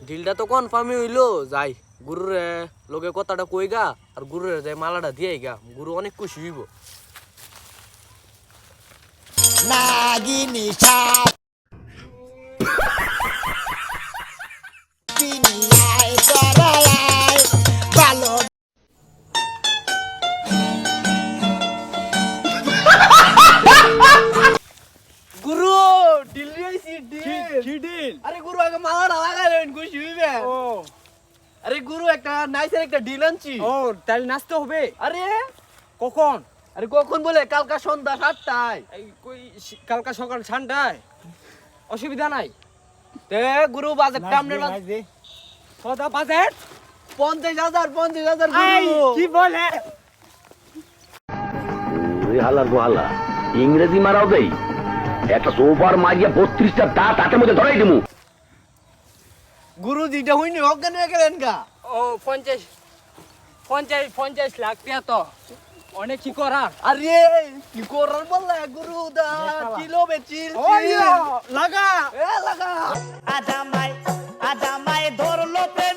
ডিলটা তো কনফার্মই হইলো যাই গুরুরে লোকে কথাটা কই গা আর গুরুরে যাই মালাটা দিয়ে গা গুরু অনেক খুশি হইব নাগিনী সাপ পিনিয়ায় তরায় ভালো গুরু ডিল দিয়েছি ডিল আরে গুরু আগে মালাটা লাগাইলেন খুশি হইবে ও আরে গুরু একটা নাইসের একটা ডিল আনছি ও তাহলে নাচতে হবে আরে কখন? আরে কখন বলে কালকা সন্ধ্যা 7টায় এই কই কালকা সকাল ঠান্ডায় অসুবিধা নাই। তে গুরু বাজেট কামনে কত বাজেট? 50,000 এই গুরু কি বলে? ওই হালার গোহালা ইংরেজি মারাও দেই একটা সোফার মারিয়া 32টা দাঁত হাতের মধ্যে ধরাই দিমু। গুরু যেটা হইনি অজ্ঞান হয়ে গেলেন গা ও 50 লাখ টাকা তো অনেক কি করার। আরে কি করার বললা গুরু দা কিলো বেচিল লাগা এ লাগা আদামায় ধরলো প্রেম